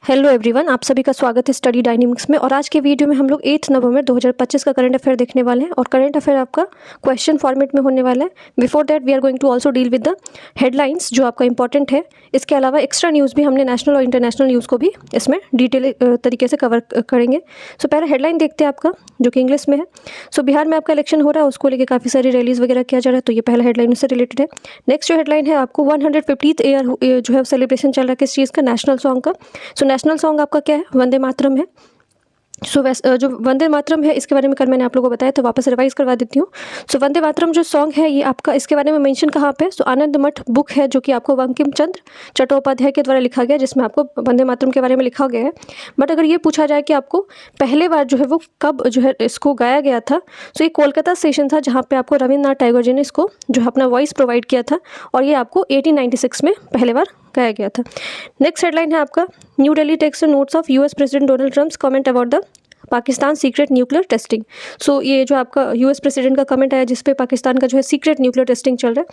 Hello everyone, आप सभी का स्वागत है स्टडी डायनेमिक्स में। और आज के वीडियो में हम लोग 8 नवंबर 2025 का करंट अफेयर देखने वाले हैं। और करंट अफेयर आपका क्वेश्चन फॉर्मेट में होने वाला है। Before that we are going to also deal with the headlines जो आपका इंपॉर्टेंट है। इसके अलावा एक्स्ट्रा न्यूज़ भी हमने नेशनल और इंटरनेशनल न्यूज़ को भी इसमें डिटेल तरीके से कवर करेंगे। सो पहले हेडलाइन देखते हैं आपका, जो कि इंग्लिश में है। सो बिहार में आपका इलेक्शन हो रहा है, उसको लेकर काफ़ी सारी रैलीज वगैरह किया जा रहा है, तो ये पहला हेडलाइन उससे रिलेटेड है। नेक्स्ट जो हेडलाइन है आपको 150th ईयर जो है सेलिब्रेशन चल रहा है किस चीज़ का, नेशनल सॉन्ग का। सो नेशनल सॉन्ग आपका क्या है, वंदे मातरम है। सो जो वंदे मातरम है इसके बारे में कल मैंने आप लोगों को बताया, तो वापस रिवाइज करवा देती हूँ। सो वंदे मातरम जो सॉन्ग है ये आपका इसके बारे में मेंशन कहाँ पे, सो आनंद मठ बुक है जो कि आपको बंकिम चंद्र चट्टोपाध्याय के द्वारा लिखा गया, जिसमें आपको वंदे मातरम के बारे में लिखा गया है। बट अगर ये पूछा जाए कि आपको पहले बार जो है वो कब जो है इसको गाया गया था, सो ये कोलकाता स्टेशन था जहाँ पे आपको रविन्द्रनाथ टैगोर जी ने इसको जो है अपना वॉइस प्रोवाइड किया था, और ये आपको 1896 में पहले बार गाया गया था। नेक्स्ट हेडलाइन है आपका, New Delhi takes notes of US president Donald Trump's comment about the Pakistan secret nuclear testing. So ये जो आपका यूएस प्रेसिडेंट का कमेंट आया जिसपे पाकिस्तान का जो है सीक्रेट न्यूक्लियर टेस्टिंग चल रहा है,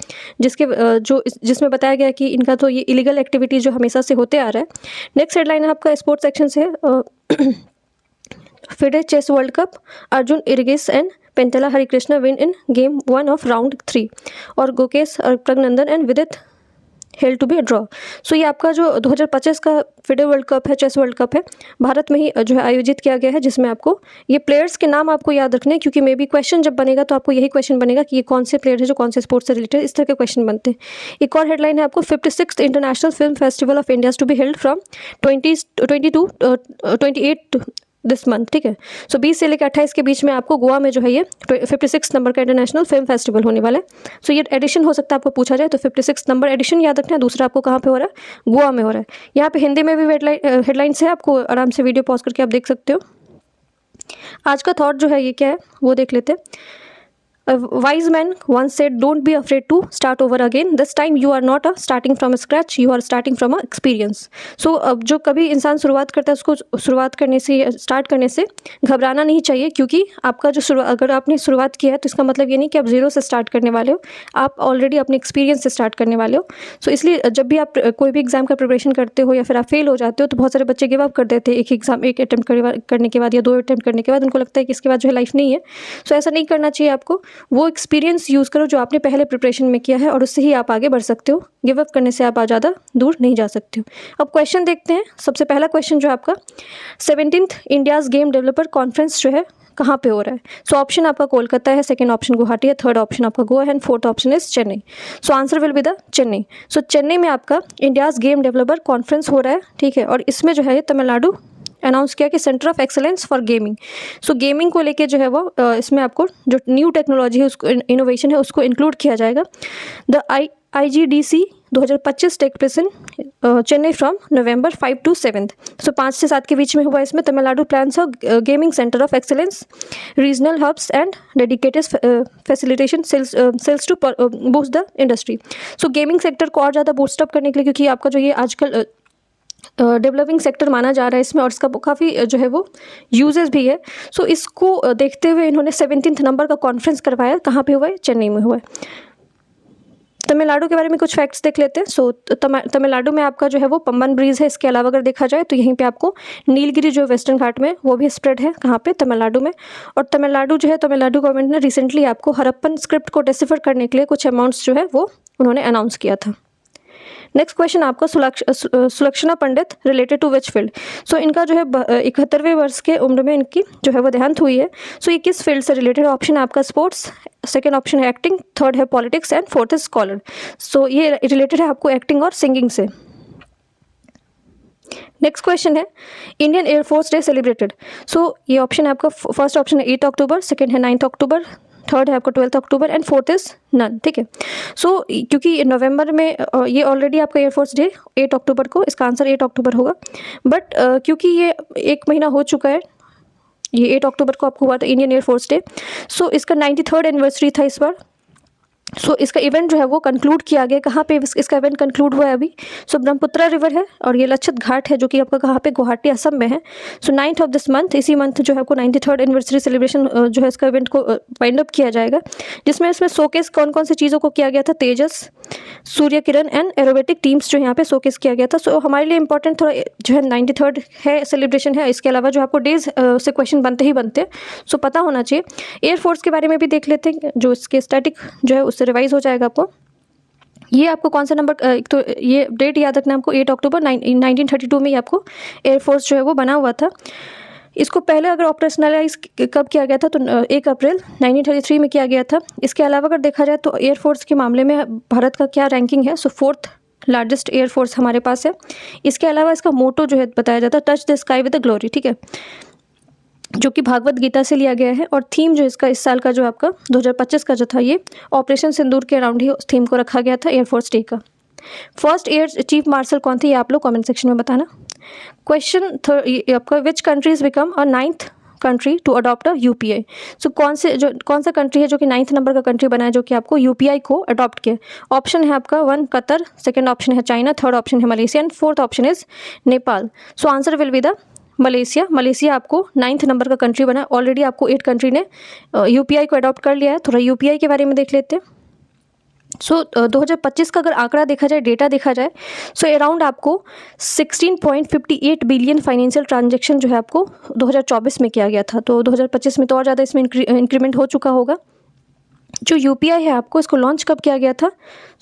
जिसमें बताया गया कि इनका तो ये इलीगल एक्टिविटी जो हमेशा से होते आ रहा है। नेक्स्ट हेडलाइन है आपका स्पोर्ट्स सेक्शन से, FIDE chess world cup, Arjun Erigaisi and Pentala Harikrishna win in game 1 of round 3, और Gukesh Praggnanandhaa and Vidit held to be draw. So ये आपका जो 2025 का फिडे वर्ल्ड कप है, चेस वर्ल्ड कप है, भारत में ही जो है आयोजित किया गया है, जिसमें आपको ये प्लेयर्स के नाम आपको याद रखने हैं, क्योंकि मे बी क्वेश्चन जब बनेगा तो आपको यही क्वेश्चन बनेगा कि ये कौन से प्लेयर है जो कौन से स्पोर्ट्स से रिलेटेड, इस तरह के क्वेश्चन बनते हैं। एक और हेडलाइन है आपको, 56th international film festival of India to be held from 28 this month, ठीक है। सो 20 से लेकर 28 के बीच में आपको गोवा में जो है ये 56 नंबर का इंटरनेशनल फिल्म फेस्टिवल होने वाला है। सो ये एडिशन हो सकता है आपको पूछा जाए, तो 56 नंबर एडिशन याद रखना है। दूसरा आपको कहाँ पे हो रहा है, गोवा में हो रहा है। यहाँ पे हिंदी में भी हेडलाइंस है, आपको आराम से वीडियो पॉज करके आप देख सकते हो। आज का थॉट जो है ये क्या है वो देख लेते हैं। A wise man once said, "Don't be afraid to start over again. This time you are not starting from scratch. You are starting from a experience." So अब जो कभी इंसान शुरुआत करता है उसको शुरुआत करने से, स्टार्ट करने से घबराना नहीं चाहिए, क्योंकि आपका जो अगर आपने शुरुआत किया है तो इसका मतलब ये नहीं कि आप जीरो से स्टार्ट करने वाले हो, आप ऑलरेडी अपने एक्सपीरियंस से स्टार्ट करने वाले हो। सो इसलिए जब भी आप कोई भी एग्जाम का प्रिपरेशन करते हो या फिर आप फेल हो जाते हो, तो बहुत सारे बच्चे गिव अप कर देते हैं एक अटैम्प्ट करने के बाद या 2 अटैम्प्ट करने के बाद। उनको लगता है कि इसके बाद जो है लाइफ नहीं है। सो ऐसा नहीं करना चाहिए आपको। वो एक्सपीरियंस यूज़ करो जो आपने पहले प्रिपरेशन में किया है, और उससे ही आप आगे बढ़ सकते हो। गिव अप करने से आप ज़्यादा दूर नहीं जा सकते हो। अब क्वेश्चन देखते हैं। सबसे पहला क्वेश्चन जो आपका, 17th India's game developer conference जो है कहाँ पे हो रहा है। सो ऑप्शन आपका कोलकाता है, सेकंड ऑप्शन गुवाहाटी है, थर्ड ऑप्शन आपका गोवा है, and fourth option is Chennai. So answer will be the Chennai. So Chennai में आपका इंडियाज़ गेम डेवलपर कॉन्फ्रेंस हो रहा है, ठीक है। और इसमें जो है तमिलनाडु अनाउंस किया कि centre of excellence for gaming. So gaming को लेके जो है वो इसमें आपको जो न्यू टेक्नोलॉजी है, उसको इनोवेशन है, उसको इंक्लूड किया जाएगा। The IGDC 2025 take place in Chennai from November 5 to 7। So 5 से 7 के बीच में हुआ। इसमें Tamil Nadu plans gaming centre of excellence, regional hubs and dedicated facilitation cells to boost the industry. So gaming sector को और ज़्यादा बूस्टअप करने के लिए, क्योंकि आपका जो ये आजकल डेवलपिंग सेक्टर माना जा रहा है इसमें, और इसका काफ़ी जो है वो यूजेस भी है। सो इसको देखते हुए इन्होंने 17th नंबर का कॉन्फ्रेंस करवाया। कहाँ पे हुआ है, चेन्नई में हुआ है। तमिलनाडु के बारे में कुछ फैक्ट्स देख लेते हैं। सो तमिलनाडु में आपका जो है वो पंबन ब्रिज है। इसके अलावा अगर देखा जाए तो यहीं पे आपको नीलगिरी जो वेस्टर्न घाट में वो भी स्प्रेड है, कहाँ पे, तमिलनाडु में। और तमिलनाडु जो है, तमिलनाडु गवर्नमेंट ने रिसेंटली आपको हरप्पन स्क्रिप्ट को डिसिफर करने के लिए कुछ अमाउंट्स जो है वो उन्होंने अनाउंस किया था। नेक्स्ट क्वेश्चन आपका, Sulakshana Pandit related to which field. सो इनका जो है 71वें वर्ष के उम्र में इनकी जो है वो देहांत हुई है। सो ये किस फील्ड से रिलेटेड है। ऑप्शन है आपका स्पोर्ट्स, सेकेंड ऑप्शन है एक्टिंग, थर्ड है politics, and fourth is scholar. So ये रिलेटेड है आपको एक्टिंग और सिंगिंग से। नेक्स्ट क्वेश्चन है, Indian air force day celebrated. So ये ऑप्शन है आपका, फर्स्ट ऑप्शन है 8 अक्टूबर, सेकेंड है 9 अक्टूबर, थर्ड है आपका 12 अक्टूबर, एंड फोर्थ इज नन, ठीक है। सो क्योंकि नवंबर में ये ऑलरेडी आपका एयरफोर्स डे 8 अक्टूबर को, इसका आंसर 8 अक्टूबर होगा। बट क्योंकि ये 1 महीना हो चुका है, ये 8 अक्टूबर को आपको हुआ था इंडियन एयरफोर्स डे। सो इसका 93rd एनिवर्सरी था इस बार। सो इसका इवेंट जो है वो कंक्लूड किया गया, कहाँ पे इसका इवेंट कंक्लूड हुआ है अभी? सो ब्रह्मपुत्रा रिवर है और ये लच्छत घाट है जो कि आपका कहाँ पे, गुवाहाटी असम में है। सो 9th ऑफ दिस मंथ, इसी मंथ जो है आपको 93rd एनिवर्सरी सेलिब्रेशन जो है इसका इवेंट को वाइंड अप किया जाएगा, जिसमें इसमें शोकेस कौन कौन सी चीज़ों को किया गया था? तेजस, Surya Kiran and aerobatic teams जो यहाँ पे शोकेस किया गया था। सो हमारे लिए इंपॉर्टेंट थोड़ा जो है 93rd है सेलिब्रेशन है, इसके अलावा जो आपको डेज से क्वेश्चन बनते ही बनते हैं, सो पता होना चाहिए। एयरफोर्स के बारे में भी देख लेते हैं, जो इसके स्टैटिक जो है उससे रिवाइज हो जाएगा आपको। ये आपको कौन सा नंबर, एक तो ये डेट याद रखना आपको, 8 अक्टूबर 1932 में ही आपको एयरफोर्स जो है वो बना हुआ था। इसको पहले अगर ऑपरेशनलाइज कब किया गया था तो 1 अप्रैल 1933 में किया गया था। इसके अलावा अगर देखा जाए तो एयरफोर्स के मामले में भारत का क्या रैंकिंग है? सो 4th लार्जेस्ट एयरफोर्स हमारे पास है। इसके अलावा इसका मोटो जो है बताया जाता है, touch the sky with the glory, ठीक है, जो कि भागवत गीता से लिया गया है। और थीम जो इसका इस साल का जो आपका 2025 का जो था, ये ऑपरेशन सिंदूर के अराउंड ही उस थीम को रखा गया था एयरफोर्स डे का। फर्स्ट एयर चीफ मार्शल कौन थे, ये आप लोग कमेंट सेक्शन में बताना। क्वेश्चन आपका, which countries become a 9th country to adopt a UPI? So कौन सा कंट्री है जो कि 9th नंबर का कंट्री बना है जो कि आपको यूपीआई को अडॉप्ट किया? ऑप्शन है आपका 1 कतर, सेकंड ऑप्शन है चाइना, थर्ड ऑप्शन है Malaysia and fourth option is Nepal. So answer will be the Malaysia. Malaysia आपको 9th नंबर का कंट्री बना है। ऑलरेडी आपको 8 कंट्री ने यूपीआई को अडॉप्ट कर लिया है। थोड़ा यूपीआई के बारे में देख लेते हैं। सो 2025 का अगर आंकड़ा देखा जाए, डेटा देखा जाए, सो अराउंड आपको 16.58 बिलियन फाइनेंशियल ट्रांजेक्शन जो है आपको 2024 में किया गया था। तो 2025 में तो और ज़्यादा इसमें इंक्रीमेंट हो चुका होगा। जो यूपीआई है आपको, इसको लॉन्च कब किया गया था?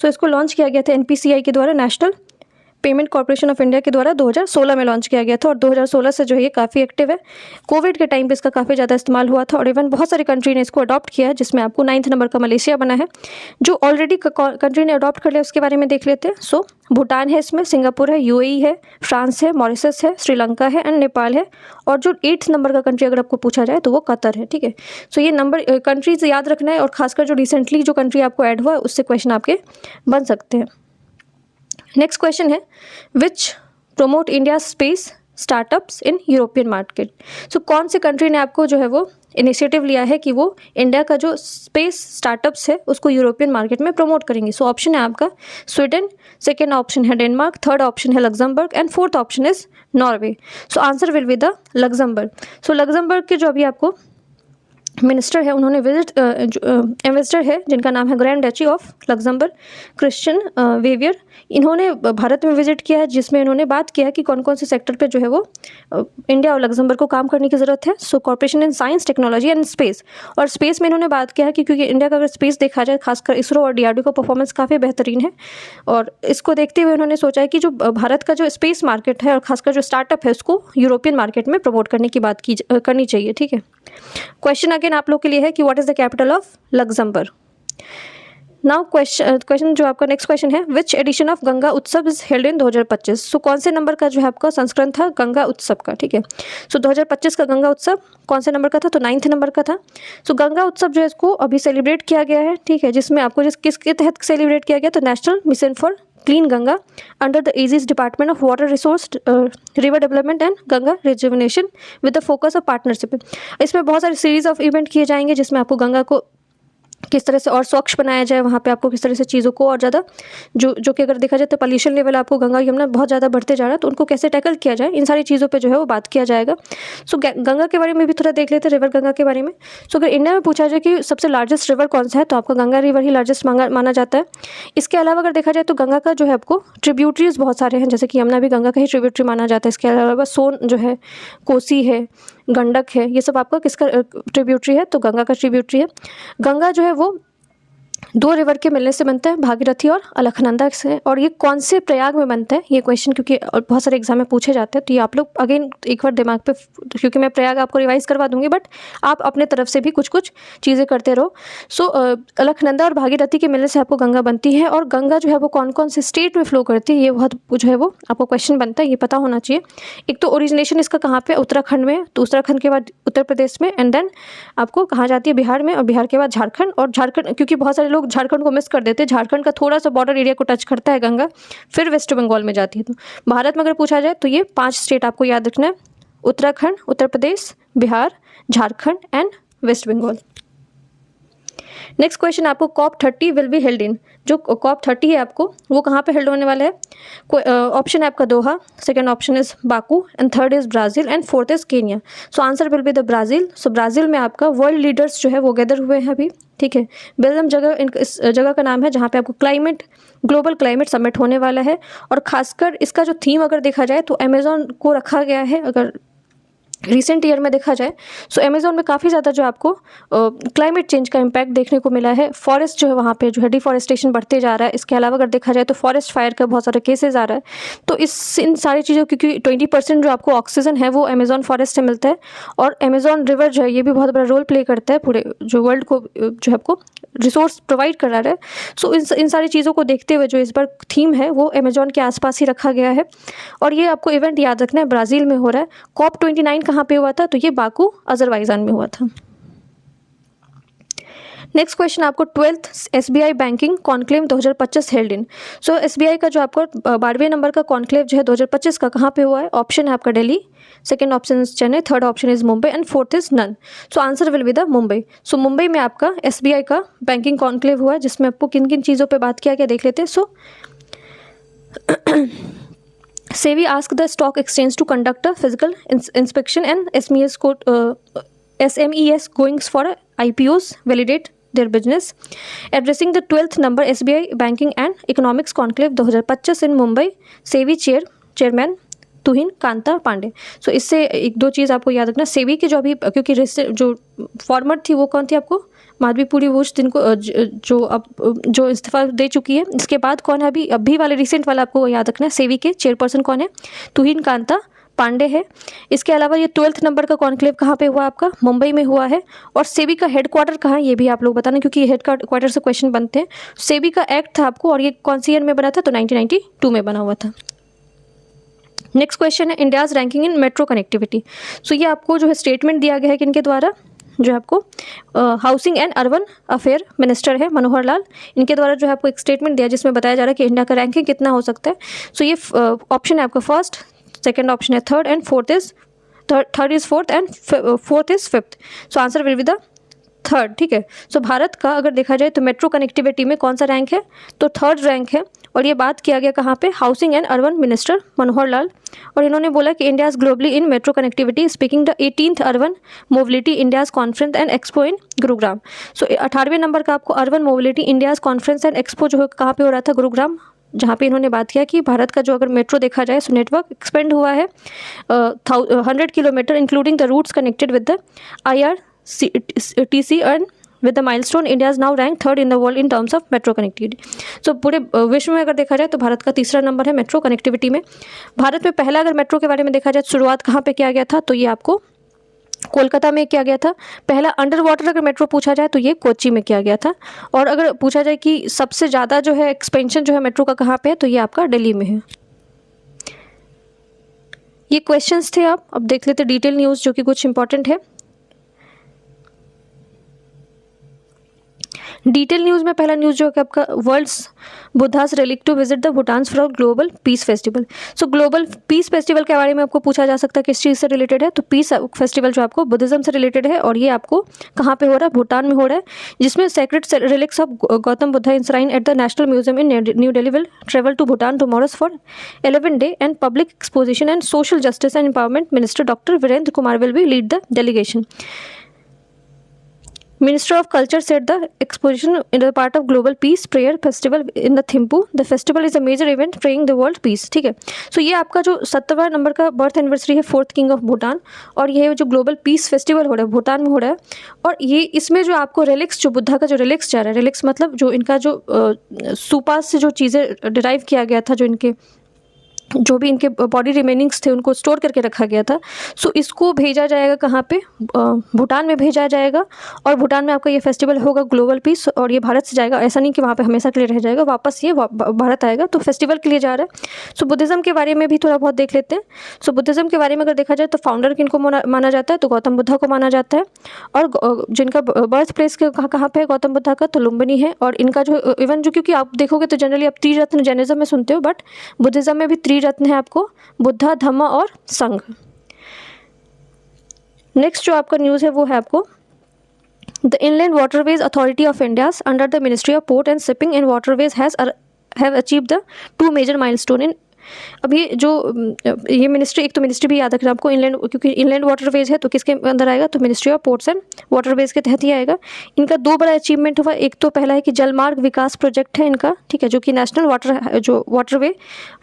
सो इसको लॉन्च किया गया था एनपीसीआई के द्वारा, national payment corporation of India के द्वारा 2016 में लॉन्च किया गया था। और 2016 से जो है ये काफ़ी एक्टिव है। कोविड के टाइम पे इसका काफ़ी ज़्यादा इस्तेमाल हुआ था और इवन बहुत सारी कंट्री ने इसको अडॉप्ट किया है, जिसमें आपको 9th नंबर का मलेशिया बना है। जो ऑलरेडी कंट्री ने अडॉप्ट कर लिया उसके बारे में देख लेते हैं। सो भूटान है, इसमें सिंगापुर है, यूएई है, फ्रांस है, मॉरिशस है, श्रीलंका है एंड नेपाल है। और जो 8th नंबर का कंट्री अगर आपको पूछा जाए तो वो कतर है, ठीक है। सो ये नंबर कंट्रीज याद रखना है, और खासकर जो रिसेंटली जो कंट्री आपको ऐड हुआ है उससे क्वेश्चन आपके बन सकते हैं। नेक्स्ट क्वेश्चन है, which promote India space startups in European market? So कौन से कंट्री ने आपको जो है वो इनिशिएटिव लिया है कि वो इंडिया का जो स्पेस स्टार्टअप्स है उसको यूरोपियन मार्केट में प्रमोट करेंगे? सो ऑप्शन है आपका स्वीडन, सेकेंड ऑप्शन है डेनमार्क, थर्ड ऑप्शन है Luxembourg and fourth option is Norway. So answer will be the Luxembourg. So Luxembourg के जो अभी आपको मिनिस्टर है, उन्होंने एम्बेसडर है जिनका नाम है grand duchy of Luxembourg, Christian waiver. इन्होंने भारत में विजिट किया है, जिसमें इन्होंने बात किया है कि कौन कौन से सेक्टर पे जो है वो इंडिया और लग्जमबर्ग को काम करने की ज़रूरत है। So corporation in science, technology and space. और स्पेस में इन्होंने बात किया है कि क्योंकि इंडिया का अगर स्पेस देखा जाए, खासकर इसरो और डीआरडीओ का परफॉर्मेंस काफ़ी बेहतरीन है, और इसको देखते हुए उन्होंने सोचा है कि जो भारत का जो स्पेस मार्केट है और खासकर जो स्टार्टअप है उसको यूरोपियन मार्केट में प्रमोट करने की बात करनी चाहिए, ठीक है। क्वेश्चन अगेन आप लोग के लिए है कि what is the capital of Luxembourg? Now question जो आपका नेक्स्ट क्वेश्चन है, विच एडिशन ऑफ गंगा उत्सव इज हेल्ड इन 2025? सो कौन से नंबर का जो है आपका संस्करण था गंगा उत्सव का, ठीक है। सो 2025 का गंगा उत्सव कौन से नंबर का था? तो 9th नंबर का था। सो गंगा उत्सव जो है इसको अभी सेलिब्रेट किया गया है, ठीक है, जिसमें आपको किसके तहत सेलिब्रेट किया गया? तो national mission for clean Ganga under the aegis department of water resource, river development and Ganga rejuvenation with the focus of partnership. इसमें बहुत सारी सीरीज ऑफ इवेंट किए जाएंगे, जिसमें आपको गंगा को किस तरह से और स्वच्छ बनाया जाए, वहाँ पे आपको किस तरह से चीज़ों को और ज़्यादा जो कि अगर देखा जाए तो पॉल्यूशन लेवल आपको गंगा यमुना बहुत ज़्यादा बढ़ते जा रहा है, तो उनको कैसे टैकल किया जाए, इन सारी चीज़ों पे जो है वो बात किया जाएगा। सो गंगा के बारे में भी थोड़ा देख लेते हैं, रिवर गंगा के बारे में। सो अगर इंडिया में पूछा जाए कि सबसे लार्जेस्ट रिवर कौन सा है, तो आपका गंगा रिवर ही लार्जेस्ट माना जाता है। इसके अलावा अगर देखा जाए तो गंगा का जो है आपको ट्रिब्यूटरीज बहुत सारे हैं, जैसे कि यमुना भी गंगा का ही ट्रिब्यूटरी माना जाता है। इसके अलावा सोन जो है, कोसी है, गंडक है, ये सब आपका किसका ट्रिब्यूटरी है? तो गंगा का ट्रिब्यूटरी है। गंगा जो है वो 2 रिवर के मिलने से बनता है, भागीरथी और अलकनंदा से। और ये कौन से प्रयाग में बनता है, ये क्वेश्चन क्योंकि बहुत सारे एग्जाम में पूछे जाते हैं, तो ये आप लोग अगेन एक बार दिमाग पे, क्योंकि मैं प्रयाग आपको रिवाइज करवा दूंगी, बट आप अपने तरफ से भी कुछ कुछ चीज़ें करते रहो। सो अलकनंदा और भागीरथी के मिलने से आपको गंगा बनती है। और गंगा जो है वो कौन कौन से स्टेट में फ्लो करती है, ये बहुत जो है वो आपको क्वेश्चन बनता है, ये पता होना चाहिए। एक तो ओरिजिनेशन इसका कहाँ पे, उत्तराखंड में, तो उत्तराखंड के बाद उत्तर प्रदेश में, एंड देन आपको कहाँ जाती है, बिहार में, और बिहार के बाद झारखंड। और झारखंड, क्योंकि बहुत सारे लोग झारखंड को मिस कर देते हैं, झारखंड का थोड़ा सा बॉर्डर एरिया को टच करता है गंगा, फिर वेस्ट बंगाल में जाती है। तो भारत में अगर पूछा जाए तो ये 5 स्टेट आपको याद रखना है, Uttarakhand, Uttar Pradesh, Bihar, Jharkhand and West Bengal. Next question आपको COP30 will be held in, जो COP30 है आपको वो कहाँ पे हेल्ड होने वाला है। ऑप्शन है आपका Doha, second option is Baku and third is Brazil and fourth is Kenya. So answer will be the Brazil. So Brazil में आपका वर्ल्ड लीडर्स जो है वो गैदर हुए हैं अभी, ठीक है। बेल्जियम जगह इस जगह का नाम है जहाँ पे आपको ग्लोबल क्लाइमेट समिट होने वाला है। और खासकर इसका जो थीम अगर देखा जाए तो अमेजोन को रखा गया है। अगर रिसेंट ईयर में देखा जाए सो अमेजोन में काफ़ी ज़्यादा जो आपको क्लाइमेट चेंज का इम्पैक्ट देखने को मिला है। फॉरेस्ट जो है वहाँ पे जो है डिफॉरेस्टेशन बढ़ते जा रहा है। इसके अलावा अगर देखा जाए तो फॉरेस्ट फायर का बहुत सारे केसेस आ रहा है। तो इन सारी चीज़ों क्योंकि 20% जो आपको ऑक्सीजन है वो अमेजोन फॉरेस्ट से मिलता है। और अमेजोन रिवर जो है ये भी बहुत बड़ा रोल प्ले करता है पूरे जो वर्ल्ड को जो है आपको रिसोर्स प्रोवाइड करा रहा है। सो इन सारी चीज़ों को देखते हुए जो इस बार थीम है वो अमेजोन के आसपास ही रखा गया है। और ये आपको इवेंट याद रखना है, ब्राज़ील में हो रहा है। COP29 कहाँ पे हुआ था, तो ये बाकू अजरबैजान में हुआ था। नेक्स्ट क्वेश्चन आपको 12th SBI banking conclave 2025 held in. So SBI का जो आपको 12वें नंबर का कॉन्क्लेव जो है 2025 का कहाँ पे हुआ है। ऑप्शन है आपका Delhi, second option is Chennai, third option is Mumbai and fourth is none. So answer will be the Mumbai. So Mumbai में आपका SBI का बैंकिंग कॉन्क्लेव हुआ है जिसमें आपको किन किन चीज़ों पर बात किया गया देख लेते हैं। सो SEBI asked the stock exchange to conduct a physical inspection and SMES goings for IPOs validate their business. Addressing the 12th number SBI Banking and Economics Conclave 2025 in Mumbai, SEBI chairman तुहिन कांता पांडे। सो इससे एक दो चीज़ आपको याद रखना। सेबी की जो अभी क्योंकि जो फॉर्मर थी वो कौन थी आपको, माधवीपुरी घोष, जिनको जो इस्तीफा दे चुकी है। इसके बाद कौन है अभी वाले रिसेंट वाला आपको याद रखना है। सेबी के चेयरपर्सन कौन है, तुहिन कांता पांडे है। इसके अलावा ये 12th नंबर का कॉन्क्लेव कहाँ पे हुआ आपका, मुंबई में हुआ है। और सेबी का हेडक्वार्टर कहाँ है ये भी आप लोग बताना क्योंकि ये हेडक्वार्टर से क्वेश्चन बनते हैं। सेबी का एक्ट था आपको और ये कौन सी ईयर में बना था, तो 1992 में बना हुआ था। नेक्स्ट क्वेश्चन है India's ranking in metro connectivity. So ये आपको जो है स्टेटमेंट दिया गया है किनके द्वारा, जो आपको housing and urban affair minister है मनोहर लाल, इनके द्वारा जो है आपको एक स्टेटमेंट दिया जिसमें बताया जा रहा है कि इंडिया का रैंकिंग कितना हो सकता है। सो ये ऑप्शन है आपका फर्स्ट, सेकंड ऑप्शन है third and fourth is fourth and fourth is fifth. So answer will be the third, ठीक है। सो भारत का अगर देखा जाए तो मेट्रो कनेक्टिविटी में कौन सा रैंक है, तो थर्ड रैंक है। और ये बात किया गया कहाँ पे, housing and urban minister Manohar Lal. और इन्होंने बोला कि India's globally in metro connectivity speaking the 18th urban mobility India's conference and expo in Gurugram. सो 18वें नंबर का आपको urban mobility India's conference and expo जो है कहाँ पे हो रहा था, गुरुग्राम, जहाँ पे इन्होंने बात किया कि भारत का जो अगर मेट्रो देखा जाए सो नेटवर्क एक्सपेंड हुआ है 100 kilometre including the routes connected with the IRCTC and with the milestone India is now ranked third in the world in terms of metro connectivity. So पूरे विश्व में अगर देखा जाए तो भारत का तीसरा नंबर है मेट्रो कनेक्टिविटी में। भारत में पहला अगर मेट्रो के बारे में देखा जाए शुरुआत कहाँ पे किया गया था, तो ये आपको कोलकाता में किया गया था। पहला अंडर वाटर अगर मेट्रो पूछा जाए तो ये कोच्चि में किया गया था। और अगर पूछा जाए कि सबसे ज़्यादा जो है एक्सपेंशन जो है मेट्रो का कहाँ पे है, तो ये आपका दिल्ली में है। ये क्वेश्चंस थे, आप अब देख लेते डिटेल न्यूज़ जो कि कुछ इंपॉर्टेंट है। डिटेल न्यूज़ में पहला न्यूज़ जो है कि आपका world's Buddha's relic to visit the Bhutan for global peace festival. So global peace festival के बारे में आपको पूछा जा सकता है किस चीज़ से रिलेटेड है, तो पीस फेस्टिवल जो आपको बुद्धिज्म से रिलेटेड है और ये आपको कहाँ पे हो रहा है, भूटान में हो रहा है, जिसमें sacred relics of Gautam Buddha enshrine at the national museum in New Delhi will travel to Bhutan tomorrows for 11 day and public exposition and social justice and empowerment minister doctor Virendra Kumar will be lead the delegation. Minister of Culture said the exposition is a part of Global Peace Prayer Festival in the Thimphu. The festival is a major event praying the world peace. ठीक है। सो ये आपका जो 70वां number का birth anniversary है fourth king of Bhutan, और ये जो ग्लोबल पीस फेस्टिवल हो रहा है भूटान में हो रहा है। और ये इसमें जो आपको रिलिक्स, जो बुद्धा का जो रिलिक्स जा रहा है, रिलिक्स मतलब जो इनका जो सुपास से जो चीज़ें डिराइव किया गया था, जो इनके जो भी इनके बॉडी रिमेनिंग्स थे उनको स्टोर करके रखा गया था। सो इसको भेजा जाएगा कहाँ पे, भूटान में भेजा जाएगा। और भूटान में आपका ये फेस्टिवल होगा ग्लोबल पीस, और ये भारत से जाएगा, ऐसा नहीं कि वहाँ पे हमेशा के लिए रह जाएगा, वापस ये भारत आएगा, तो फेस्टिवल के लिए जा रहा है। सो बुद्धिज़्म के बारे में भी थोड़ा बहुत देख लेते हैं। सो बुद्धिज़्म के बारे में अगर देखा जाए तो फाउंडर किनको माना जाता है, तो गौतम बुद्धा को माना जाता है। और जिनका बर्थ प्लेस कहाँ पे है गौतम बुद्धा का, तो लुम्बिनी है। और इनका जो इवन जो, क्योंकि आप देखोगे तो जनरली आप त्रिरत्न जैनिज्म में सुनते हो, बट बुद्धिज़्म में भी रत्न है आपको, बुद्धा, धम्म और संघ। नेक्स्ट जो आपका न्यूज़ है वो है आपको the inland waterways authority of India under the ministry of port and shipping and waterways have achieve the 2 major milestone in. अब ये जो ये मिनिस्ट्री, एक तो मिनिस्ट्री भी याद रखना आपको, इनलैंड, क्योंकि इनलैंड वाटरवेज है तो किसके अंदर आएगा, तो ministry of ports and waterways के तहत ही आएगा। इनका 2 बड़ा अचीवमेंट हुआ। एक तो पहला है कि जलमार्ग विकास प्रोजेक्ट है इनका, ठीक है, जो कि नेशनल वाटरवे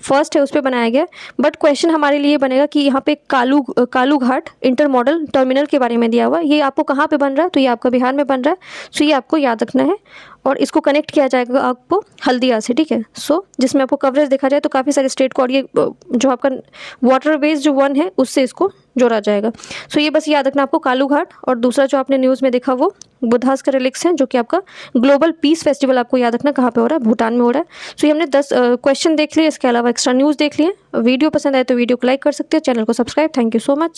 फर्स्ट है उस पर बनाया गया। बट क्वेश्चन हमारे लिए बनेगा कि यहाँ पे कालू घाट इंटर मॉडल टर्मिनल के बारे में दिया हुआ, ये आपको कहाँ पे बन रहा है, तो ये आपका बिहार में बन रहा है। सो ये आपको याद रखना है और इसको कनेक्ट किया जाएगा आपको हल्दिया से, ठीक है। सो जिसमें आपको कवरेज देखा जाए तो काफ़ी सारे स्टेट को, और ये जो आपका वाटरवेज जो 1 है उससे इसको जोड़ा जाएगा। सो ये बस याद रखना आपको कालू घाट। और दूसरा जो आपने न्यूज़ में देखा वो बुद्धास का रिलिक्स है, जो कि आपका ग्लोबल पीस फेस्टिवल आपको याद रखना कहाँ पे हो रहा है, भूटान में हो रहा है। सो ये हमने 10 क्वेश्चन देख लिए, इसके अलावा एक्स्ट्रा न्यूज़ देख लिए। वीडियो पसंद आए तो वीडियो को लाइक कर सकते हैं, चैनल को subscribe. Thank you so much.